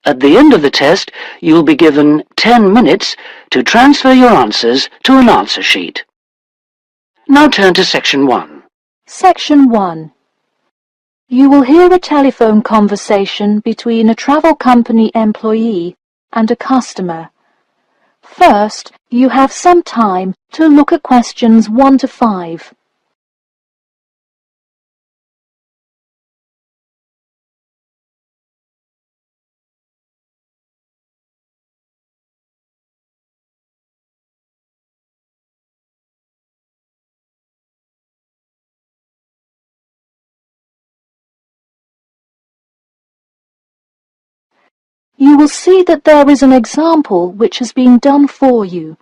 At the end of the test, you'll be given 10 minutes to transfer your answers to an answer sheet. Now turn to Section 1. Section 1. You will hear a telephone conversation between a travel company employee and a customer. First, you have some time to look at questions 1 to 5. You will see that there is an example which has been done for you.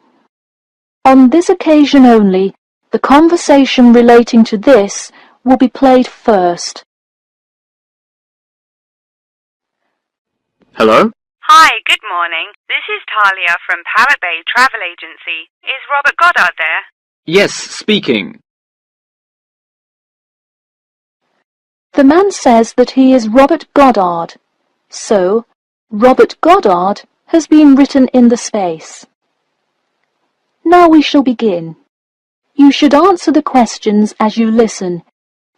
On this occasion only, the conversation relating to this will be played first. Hello? Hi, good morning. This is Talia from Parrot Bay Travel Agency. Is Robert Goddard there? Yes, speaking. The man says that he is Robert Goddard, so Robert Goddard has been written in the space. Now we shall begin. You should answer the questions as you listen,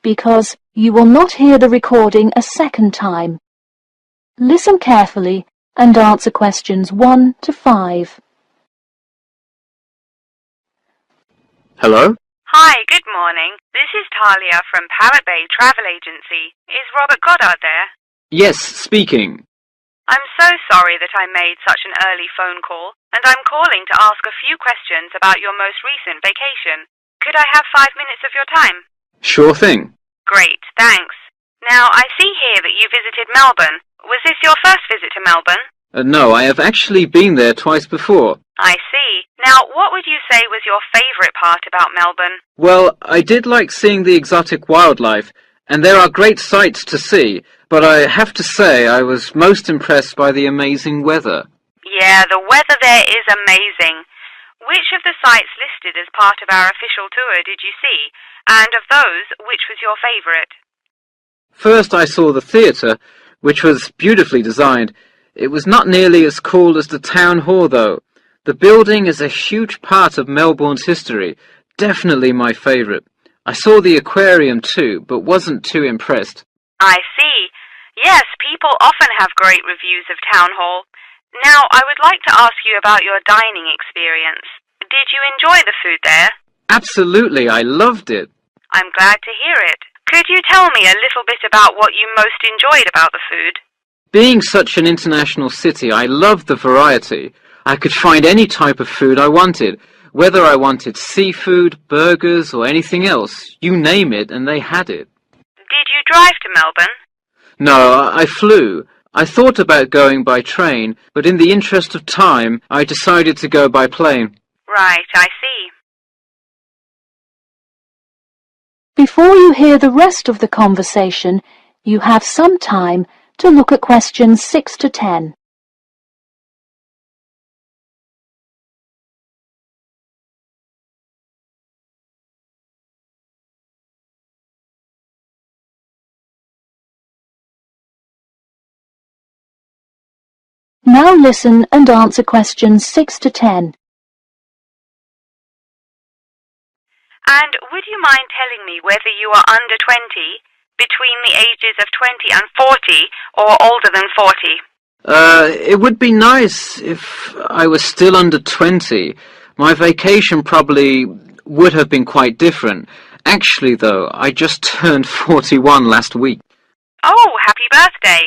because you will not hear the recording a second time. Listen carefully and answer questions 1 to 5. Hello? Hi, good morning. This is Talia from Parrot Bay Travel Agency. Is Robert Goddard there? Yes, speaking. I'm so sorry that I made such an early phone call, and I'm calling to ask a few questions about your most recent vacation. Could I have 5 minutes of your time? Sure thing. Great, thanks. Now, I see here that you visited Melbourne. Was this your first visit to Melbourne? No, I have actually been there twice before. I see. Now, what would you say was your favourite part about Melbourne? Well, I did like seeing the exotic wildlife, and there are great sights to see, but I have to say I was most impressed by the amazing weather. Yeah, the weather there is amazing. Which of the sites listed as part of our official tour did you see? And of those, which was your favourite? First I saw the theatre, which was beautifully designed. It was not nearly as cool as the town hall, though. The building is a huge part of Melbourne's history. Definitely my favourite. I saw the aquarium too, but wasn't too impressed. I see. Yes, people often have great reviews of Town Hall. Now, I would like to ask you about your dining experience. Did you enjoy the food there? Absolutely, I loved it. I'm glad to hear it. Could you tell me a little bit about what you most enjoyed about the food? Being such an international city, I loved the variety. I could find any type of food I wanted, whether I wanted seafood, burgers, or anything else. You name it, and they had it. Did you drive to Melbourne? No, I flew. I thought about going by train, but in the interest of time, I decided to go by plane. Right, I see. Before you hear the rest of the conversation, you have some time to look at questions 6 to 10. Now listen and answer questions 6 to 10. And would you mind telling me whether you are under 20, between the ages of 20 and 40, or older than 40? It would be nice if I was still under 20. My vacation probably would have been quite different. Actually, though, I just turned 41 last week. Oh, happy birthday!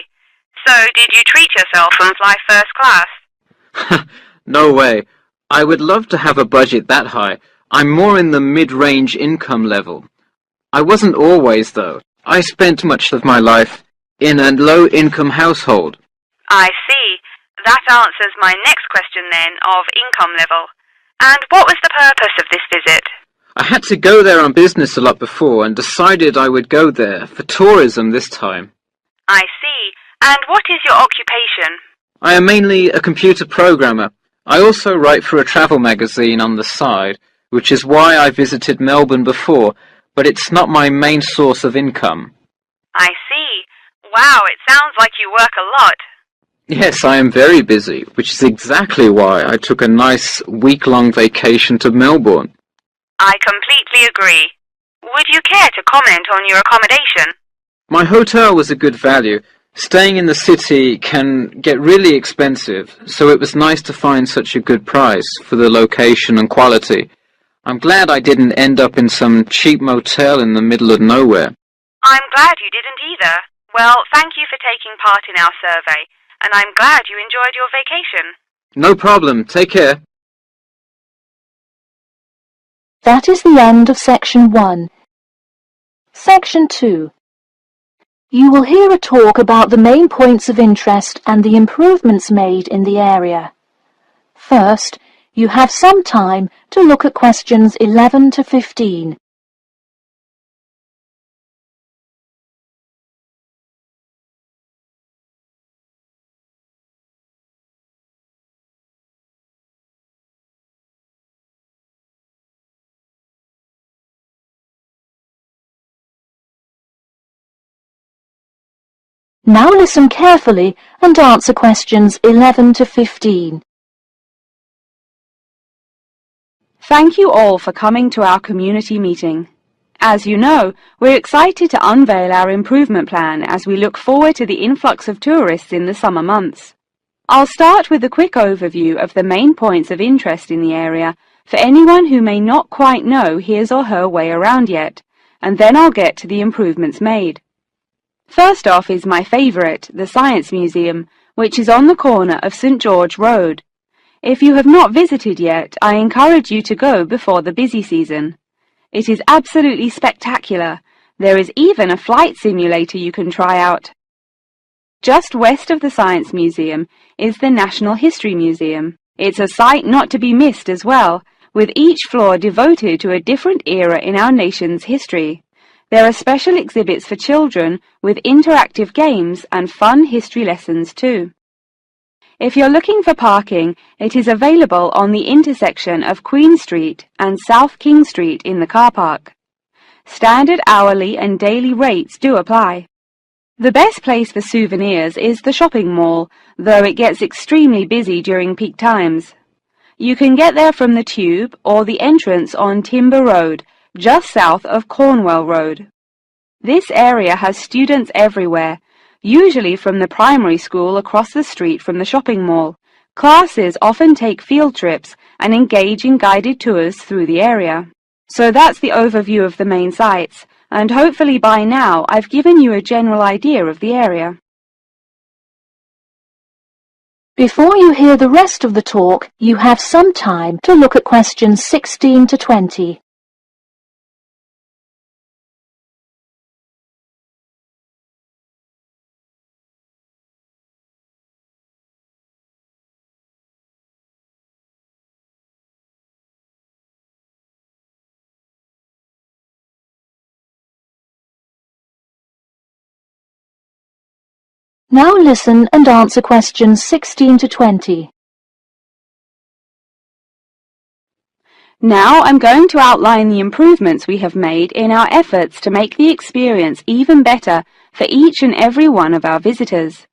So, did you treat yourself and fly first class? No way. I would love to have a budget that high. I'm more in the mid-range income level. I wasn't always, though. I spent much of my life in a low-income household. I see. That answers my next question then, of income level. And what was the purpose of this visit? I had to go there on business a lot before and decided I would go there for tourism this time. I see. And what is your occupation? I am mainly a computer programmer. I also write for a travel magazine on the side, which is why I visited Melbourne before, but it's not my main source of income. I see. Wow, it sounds like you work a lot. Yes, I am very busy, which is exactly why I took a nice week-long vacation to Melbourne. I completely agree. Would you care to comment on your accommodation? My hotel was a good value. Staying in the city can get really expensive, so it was nice to find such a good price for the location and quality. I'm glad I didn't end up in some cheap motel in the middle of nowhere. I'm glad you didn't either. Well, thank you for taking part in our survey, and I'm glad you enjoyed your vacation. No problem. Take care. That is the end of Section 1. Section 2. You will hear a talk about the main points of interest and the improvements made in the area. First, you have some time to look at questions 11 to 15. Now listen carefully and answer questions 11 to 15. Thank you all for coming to our community meeting. As you know, we're excited to unveil our improvement plan as we look forward to the influx of tourists in the summer months. I'll start with a quick overview of the main points of interest in the area for anyone who may not quite know his or her way around yet, and then I'll get to the improvements made. First off is my favourite, the Science Museum, which is on the corner of St George Road. If you have not visited yet, I encourage you to go before the busy season. It is absolutely spectacular. There is even a flight simulator you can try out. Just west of the Science Museum is the National History Museum. It's a sight not to be missed as well, with each floor devoted to a different era in our nation's history. There are special exhibits for children with interactive games and fun history lessons too. If you're looking for parking, it is available on the intersection of Queen Street and South King Street in the car park. Standard hourly and daily rates do apply. The best place for souvenirs is the shopping mall, though it gets extremely busy during peak times. You can get there from the Tube or the entrance on Timber Road, just south of Cornwall Road. This area has students everywhere, usually from the primary school across the street from the shopping mall. Classes often take field trips and engage in guided tours through the area. So that's the overview of the main sites, and hopefully by now I've given you a general idea of the area. Before you hear the rest of the talk, you have some time to look at questions 16 to 20. Now listen and answer questions 16 to 20. Now I'm going to outline the improvements we have made in our efforts to make the experience even better for each and every one of our visitors.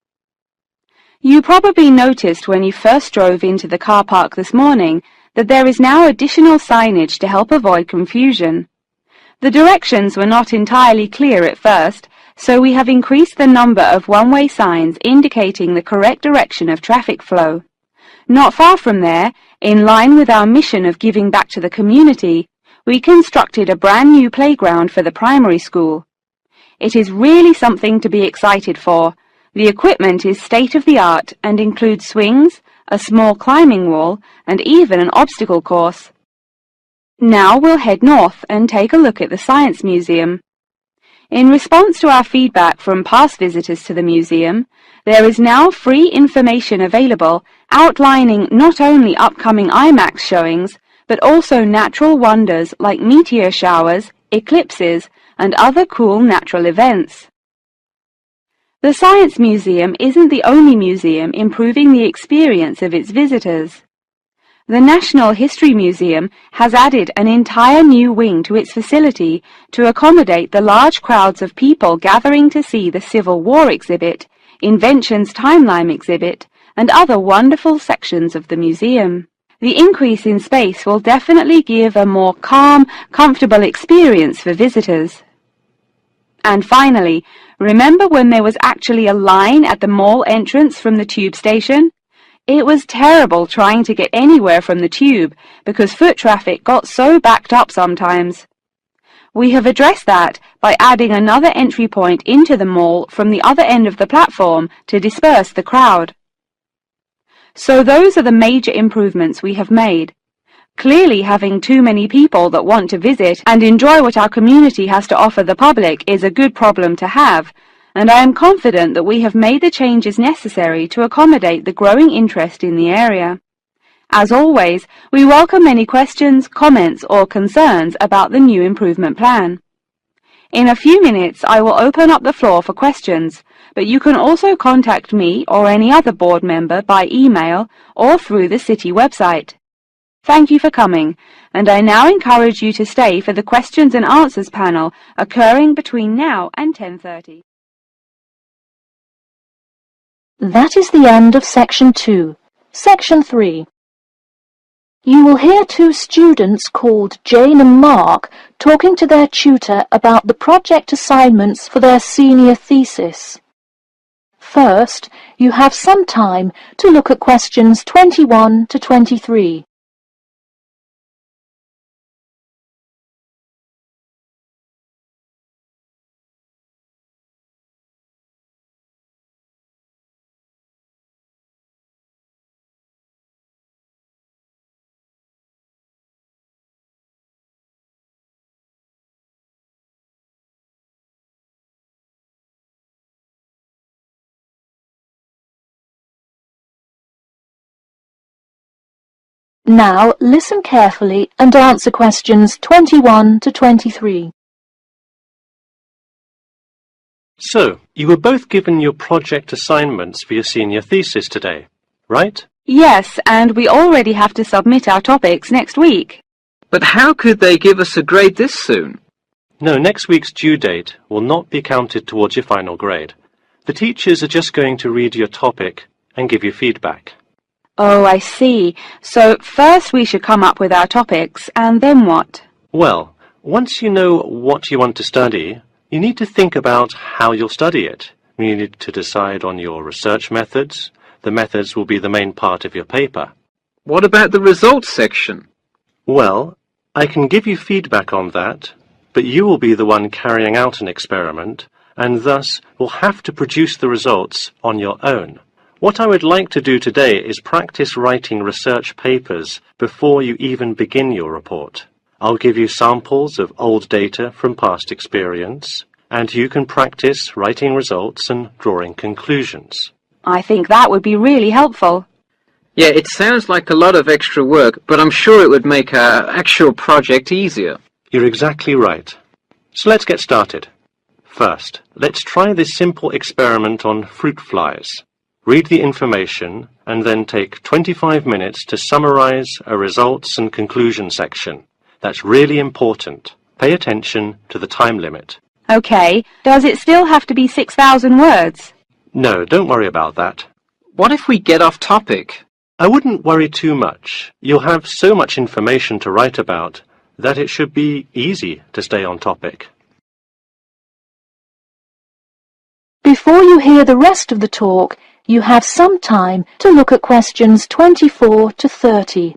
You probably noticed when you first drove into the car park this morning that there is now additional signage to help avoid confusion. The directions were not entirely clear at first, so we have increased the number of one-way signs indicating the correct direction of traffic flow. Not far from there, in line with our mission of giving back to the community, we constructed a brand new playground for the primary school. It is really something to be excited for. The equipment is state-of-the-art and includes swings, a small climbing wall, and even an obstacle course. Now we'll head north and take a look at the Science Museum. In response to our feedback from past visitors to the museum, there is now free information available outlining not only upcoming IMAX showings, but also natural wonders like meteor showers, eclipses, and other cool natural events. The Science Museum isn't the only museum improving the experience of its visitors. The National History Museum has added an entire new wing to its facility to accommodate the large crowds of people gathering to see the Civil War exhibit, Inventions Timeline exhibit, and other wonderful sections of the museum. The increase in space will definitely give a more calm, comfortable experience for visitors. And finally, remember when there was actually a line at the mall entrance from the tube station? It was terrible trying to get anywhere from the tube because foot traffic got so backed up sometimes. We have addressed that by adding another entry point into the mall from the other end of the platform to disperse the crowd. So those are the major improvements we have made. Clearly, having too many people that want to visit and enjoy what our community has to offer the public is a good problem to have, and I am confident that we have made the changes necessary to accommodate the growing interest in the area. As always, we welcome any questions, comments, or concerns about the new improvement plan. In a few minutes, I will open up the floor for questions, but you can also contact me or any other board member by email or through the city website. Thank you for coming, and I now encourage you to stay for the questions and answers panel occurring between now and 10:30. That is the end of Section 2. Section 3. You will hear two students called Jane and Mark talking to their tutor about the project assignments for their senior thesis. First, you have some time to look at questions 21 to 23. Now listen carefully and answer questions 21 to 23. So, you were both given your project assignments for your senior thesis today, right? Yes, and we already have to submit our topics next week. But how could they give us a grade this soon? No, next week's due date will not be counted towards your final grade. The teachers are just going to read your topic and give you feedback. Oh, I see. So first we should come up with our topics, and then what? Well, once you know what you want to study, you need to think about how you'll study it. You need to decide on your research methods. The methods will be the main part of your paper. What about the results section? Well, I can give you feedback on that, but you will be the one carrying out an experiment, and thus will have to produce the results on your own. What I would like to do today is practice writing research papers before you even begin your report. I'll give you samples of old data from past experience, and you can practice writing results and drawing conclusions. I think that would be really helpful. Yeah, it sounds like a lot of extra work, but I'm sure it would make our actual project easier. You're exactly right. So let's get started. First, let's try this simple experiment on fruit flies. Read the information and then take 25 minutes to summarize a results and conclusion section. That's really important. Pay attention to the time limit. Okay, does it still have to be 6,000 words? No, don't worry about that. What if we get off topic? I wouldn't worry too much. You'll have so much information to write about that it should be easy to stay on topic. Before you hear the rest of the talk, you have some time to look at questions 24 to 30.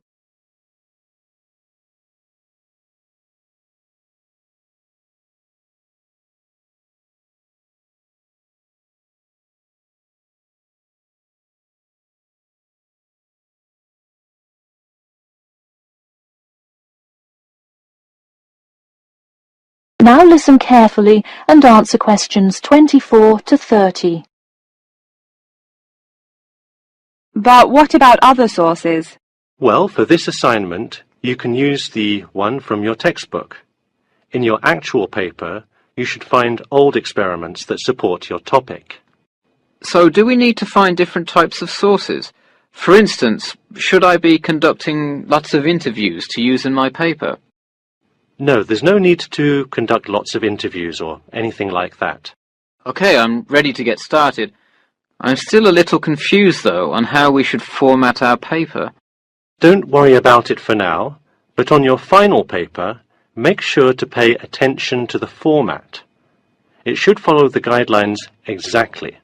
Now listen carefully and answer questions 24 to 30. But what about other sources? Well, for this assignment, you can use the one from your textbook. In your actual paper, you should find old experiments that support your topic. So do we need to find different types of sources? For instance, should I be conducting lots of interviews to use in my paper? No, there's no need to conduct lots of interviews or anything like that. Okay, I'm ready to get started. I'm still a little confused, though, on how we should format our paper. Don't worry about it for now, but on your final paper, make sure to pay attention to the format. It should follow the guidelines exactly.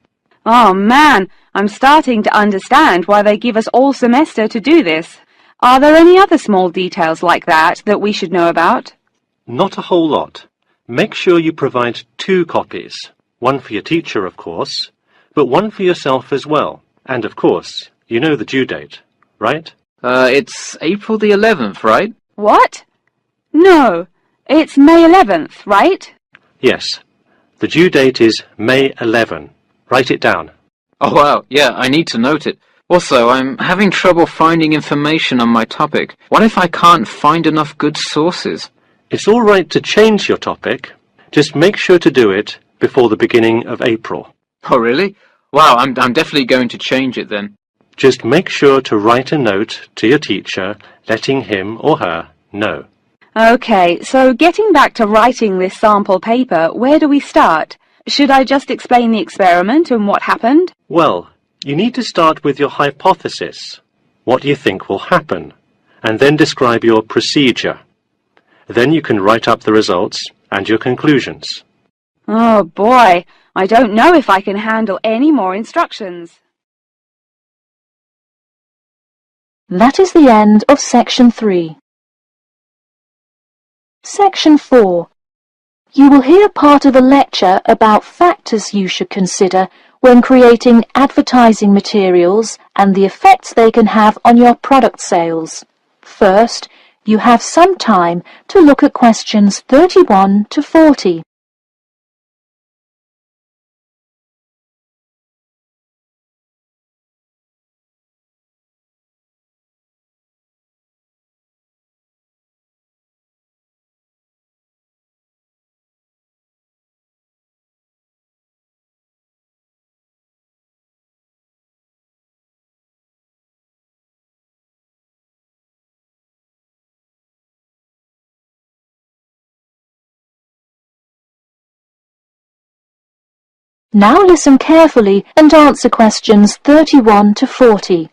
Oh man, I'm starting to understand why they give us all semester to do this. Are there any other small details like that that we should know about? Not a whole lot. Make sure you provide 2 copies. One for your teacher, of course, but one for yourself as well. And of course, you know the due date, right? It's April the 11th, right? What? No, it's May 11th, right? Yes. The due date is May 11. Write it down. Oh wow, yeah, I need to note it. Also, I'm having trouble finding information on my topic. What if I can't find enough good sources? It's all right to change your topic. Just make sure to do it before the beginning of April. Oh really? Wow, I'm definitely going to change it then. Just make sure to write a note to your teacher letting him or her know. Okay, so getting back to writing this sample paper, where do we start? Should I just explain the experiment and what happened? Well, you need to start with your hypothesis. What do you think will happen? And then describe your procedure. Then you can write up the results and your conclusions. Oh boy, I don't know if I can handle any more instructions. That is the end of Section 3. Section 4. You will hear part of a lecture about factors you should consider when creating advertising materials and the effects they can have on your product sales. First, you have some time to look at questions 31 to 40. Now listen carefully and answer questions 31 to 40.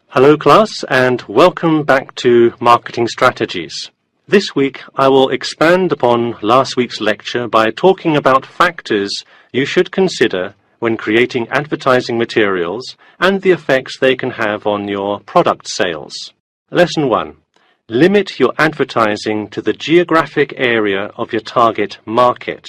Hello class, and welcome back to Marketing Strategies. This week I will expand upon last week's lecture by talking about factors you should consider when creating advertising materials and the effects they can have on your product sales. Lesson 1. Limit your advertising to the geographic area of your target market.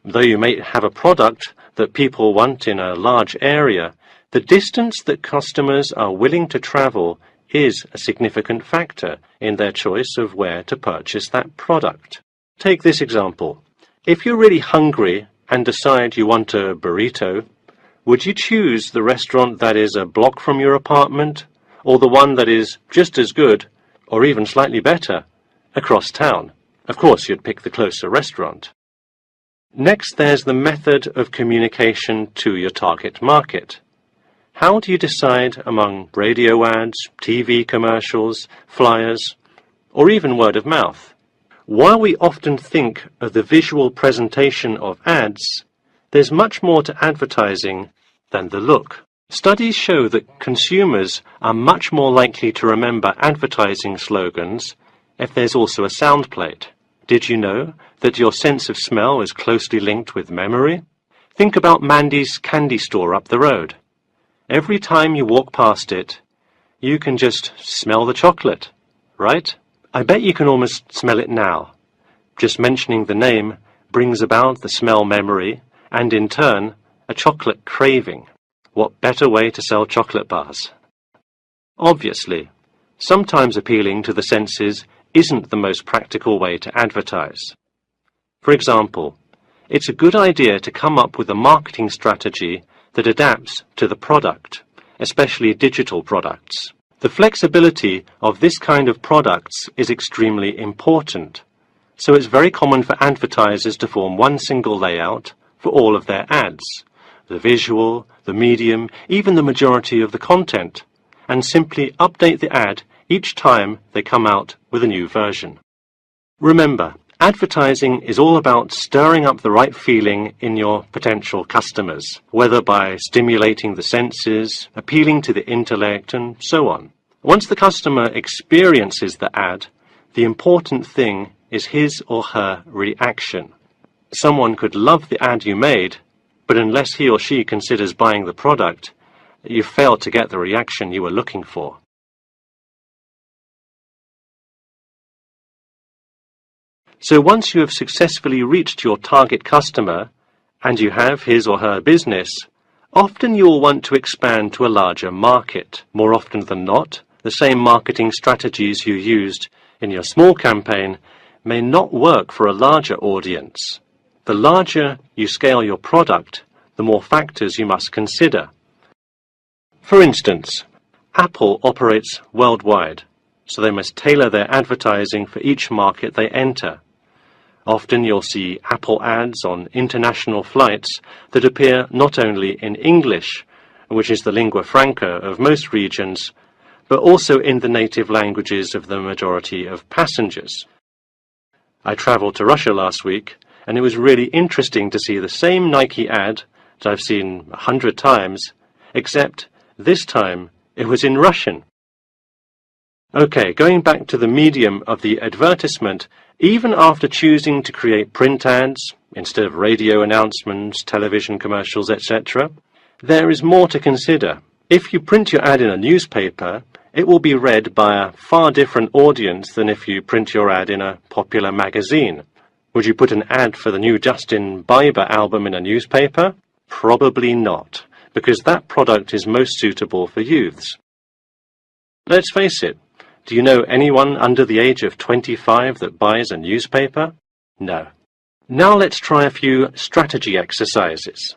Though you may have a product that people want in a large area, the distance that customers are willing to travel is a significant factor in their choice of where to purchase that product. Take this example. If you're really hungry and decide you want a burrito, would you choose the restaurant that is a block from your apartment, or the one that is just as good, or even slightly better, across town? Of course, you'd pick the closer restaurant. Next, there's the method of communication to your target market. How do you decide among radio ads, TV commercials, flyers, or even word of mouth? While we often think of the visual presentation of ads, there's much more to advertising than the look. Studies show that consumers are much more likely to remember advertising slogans if there's also a sound plate. Did you know that your sense of smell is closely linked with memory? Think about Mandy's candy store up the road. Every time you walk past it, you can just smell the chocolate, right? I bet you can almost smell it now. Just mentioning the name brings about the smell memory and, in turn, a chocolate craving. What better way to sell chocolate bars? Obviously, sometimes appealing to the senses isn't the most practical way to advertise. For example, it's a good idea to come up with a marketing strategy that adapts to the product, especially digital products. The flexibility of this kind of products is extremely important, so it's very common for advertisers to form one single layout for all of their ads, the visual, the medium, even the majority of the content, and simply update the ad each time they come out with a new version. Remember, Advertising is all about stirring up the right feeling in your potential customers, whether by stimulating the senses, appealing to the intellect, and so on. Once the customer experiences the ad, the important thing is his or her reaction. Someone could love the ad you made, but unless he or she considers buying the product, you failed to get the reaction you were looking for. So once you have successfully reached your target customer, and you have his or her business, often you will want to expand to a larger market. More often than not, the same marketing strategies you used in your small campaign may not work for a larger audience. The larger you scale your product, the more factors you must consider. For instance, Apple operates worldwide, so they must tailor their advertising for each market they enter. Often you'll see Apple ads on international flights that appear not only in English, which is the lingua franca of most regions, but also in the native languages of the majority of passengers. I travelled to Russia last week, and it was really interesting to see the same Nike ad that I've seen 100 times, except this time it was in Russian. Okay, going back to the medium of the advertisement, even after choosing to create print ads instead of radio announcements, television commercials, etc., there is more to consider. If you print your ad in a newspaper, it will be read by a far different audience than if you print your ad in a popular magazine. Would you put an ad for the new Justin Bieber album in a newspaper? Probably not, because that product is most suitable for youths. Let's face it, do you know anyone under the age of 25 that buys a newspaper? No. Now let's try a few strategy exercises.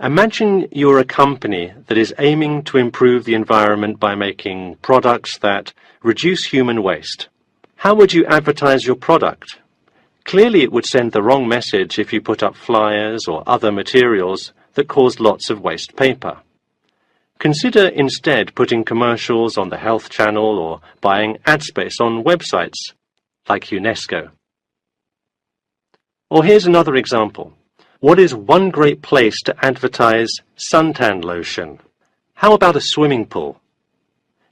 Imagine you're a company that is aiming to improve the environment by making products that reduce human waste. How would you advertise your product? Clearly it would send the wrong message if you put up flyers or other materials that cause lots of waste paper. Consider instead putting commercials on the Health Channel or buying ad space on websites like UNESCO. Or here's another example. What is one great place to advertise suntan lotion? How about a swimming pool?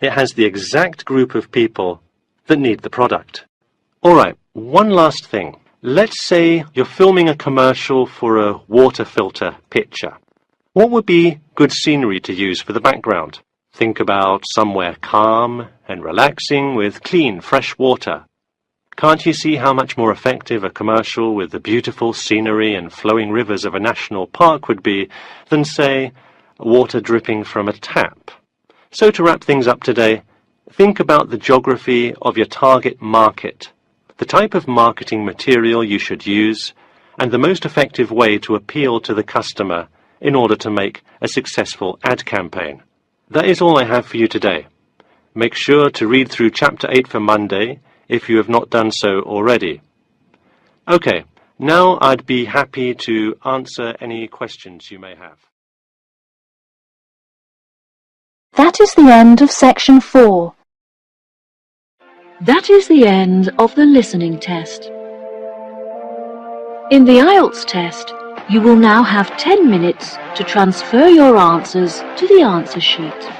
It has the exact group of people that need the product. Alright, one last thing. Let's say you're filming a commercial for a water filter pitcher. What would be good scenery to use for the background? Think about somewhere calm and relaxing with clean, fresh water. Can't you see how much more effective a commercial with the beautiful scenery and flowing rivers of a national park would be than, say, water dripping from a tap? So to wrap things up today, think about the geography of your target market, the type of marketing material you should use, and the most effective way to appeal to the customer in order to make a successful ad campaign. That is all I have for you today. Make sure to read through Chapter 8 for Monday if you have not done so already. Okay, now I'd be happy to answer any questions you may have. That is the end of Section 4. That is the end of the listening test. In the IELTS test, you will now have 10 minutes to transfer your answers to the answer sheet.